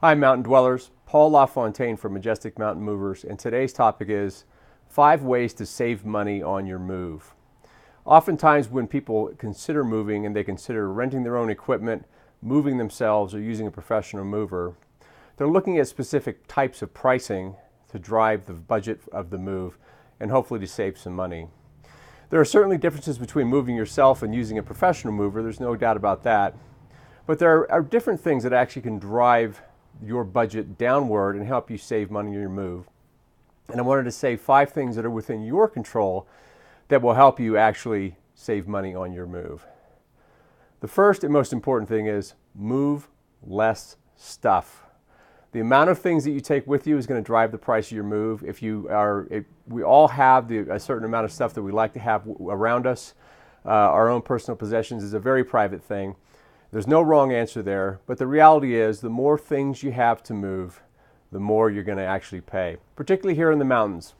Hi, Mountain Dwellers. Paul LaFontaine from Majestic Mountain Movers, and today's topic is 5 ways to save money on your move. Oftentimes when people consider moving and they consider renting their own equipment, moving themselves, or using a professional mover, they're looking at specific types of pricing to drive the budget of the move and hopefully to save some money. There are certainly differences between moving yourself and using a professional mover, there's no doubt about that. But there are different things that actually can drive your budget downward and help you save money on your move. And I wanted to say 5 things that are within your control that will help you actually save money on your move. The first and most important thing is move less stuff. The amount of things that you take with you is going to drive the price of your move. We all have a certain amount of stuff that we like to have around us. Our own personal possessions is a very private thing. There's no wrong answer there, but the reality is the more things you have to move, the more you're going to actually pay, particularly here in the mountains.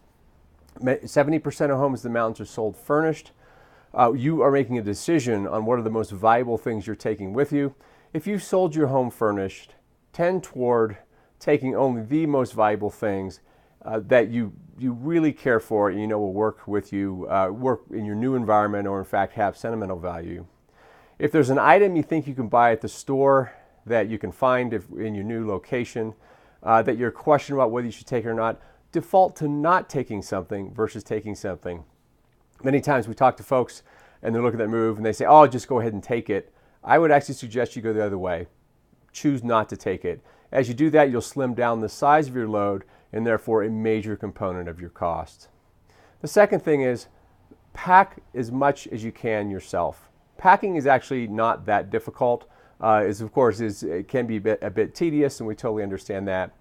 70% of homes in the mountains are sold furnished. You are making a decision on what are the most valuable things you're taking with you. If you sold your home furnished, tend toward taking only the most valuable things that you really care for and you know will work with you, work in your new environment, or in fact have sentimental value. If there's an item you think you can buy at the store that you can find in your new location, that you're questioning about whether you should take it or not, default to not taking something versus taking something. Many times we talk to folks and they're looking at that move and they say, oh, just go ahead and take it. I would actually suggest you go the other way. Choose not to take it. As you do that, you'll slim down the size of your load and therefore a major component of your cost. The second thing is pack as much as you can yourself. Packing is actually not that difficult. It can be a bit tedious, and we totally understand that.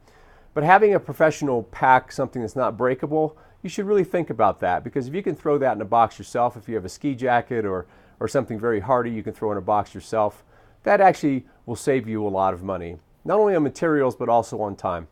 But having a professional pack something that's not breakable, you should really think about that, because if you can throw that in a box yourself, if you have a ski jacket or something very hardy you can throw in a box yourself, that actually will save you a lot of money, not only on materials but also on time.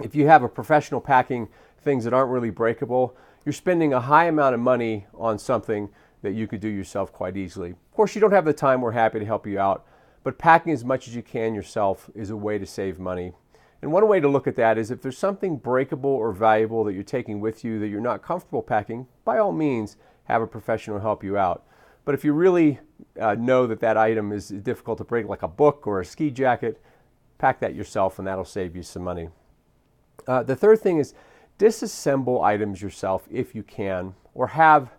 If you have a professional packing things that aren't really breakable, you're spending a high amount of money on something that you could do yourself quite easily. Of course, you don't have the time, we're happy to help you out, but packing as much as you can yourself is a way to save money. And one way to look at that is if there's something breakable or valuable that you're taking with you that you're not comfortable packing, by all means, have a professional help you out. But if you really know that item is difficult to break, like a book or a ski jacket, pack that yourself and that'll save you some money. The third thing is disassemble items yourself if you can, or have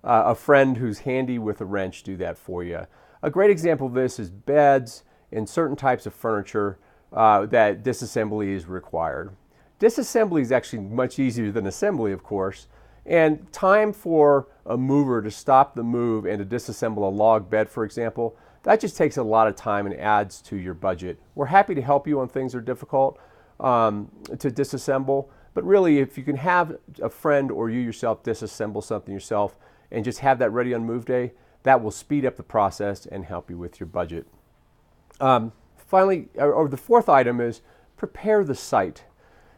a friend who's handy with a wrench do that for you. A great example of this is beds and certain types of furniture that disassembly is required. Disassembly is actually much easier than assembly, of course, and time for a mover to stop the move and to disassemble a log bed, for example, that just takes a lot of time and adds to your budget. We're happy to help you when things are difficult to disassemble, but really if you can have a friend or you yourself disassemble something yourself and just have that ready on move day, that will speed up the process and help you with your budget. Finally, the fourth item is prepare the site.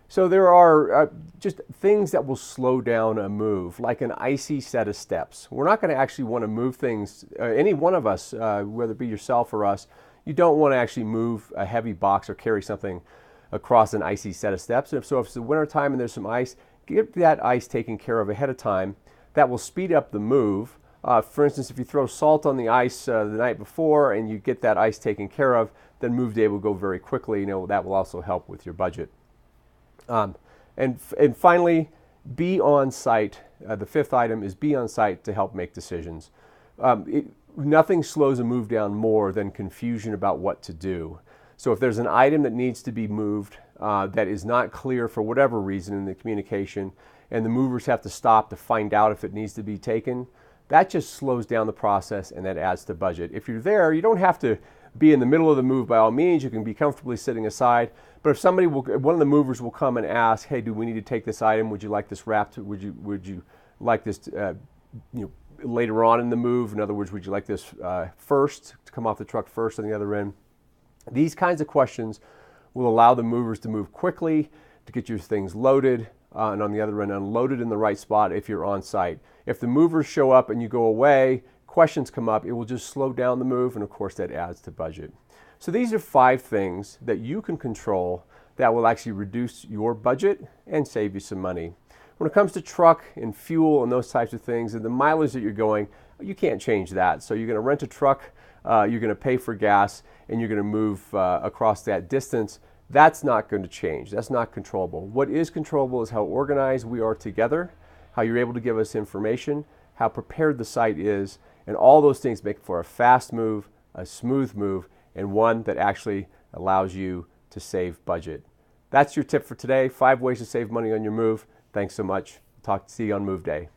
So there are just things that will slow down a move, like an icy set of steps. We're not going to actually want to move things, any one of us, whether it be yourself or us, you don't want to actually move a heavy box or carry something across an icy set of steps. And if it's the winter time and there's some ice, get that ice taken care of ahead of time. That will speed up the move. For instance, if you throw salt on the ice the night before and you get that ice taken care of, then move day will go very quickly. That will also help with your budget. And finally, be on site. The fifth item is be on site to help make decisions. Nothing slows a move down more than confusion about what to do. So if there's an item that needs to be moved that is not clear for whatever reason in the communication, and the movers have to stop to find out if it needs to be taken, that just slows down the process and that adds to budget. If you're there, you don't have to be in the middle of the move by all means. You can be comfortably sitting aside. But if one of the movers will come and ask, hey, do we need to take this item? Would you like this wrapped? Would you like this later on in the move? In other words, would you like this first, to come off the truck first on the other end? These kinds of questions will allow the movers to move quickly, to get your things loaded, and on the other end unloaded in the right spot if you're on site. If the movers show up and you go away, questions come up, it will just slow down the move, and of course that adds to budget. So these are 5 things that you can control that will actually reduce your budget and save you some money. When it comes to truck and fuel and those types of things and the mileage that you're going, you can't change that. So you're going to rent a truck, you're going to pay for gas, and you're going to move across that distance. That's not going to change. That's not controllable. What is controllable is how organized we are together, how you're able to give us information, how prepared the site is, and all those things make for a fast move, a smooth move, and one that actually allows you to save budget. That's your tip for today. 5 ways to save money on your move. Thanks so much. See you on Move Day.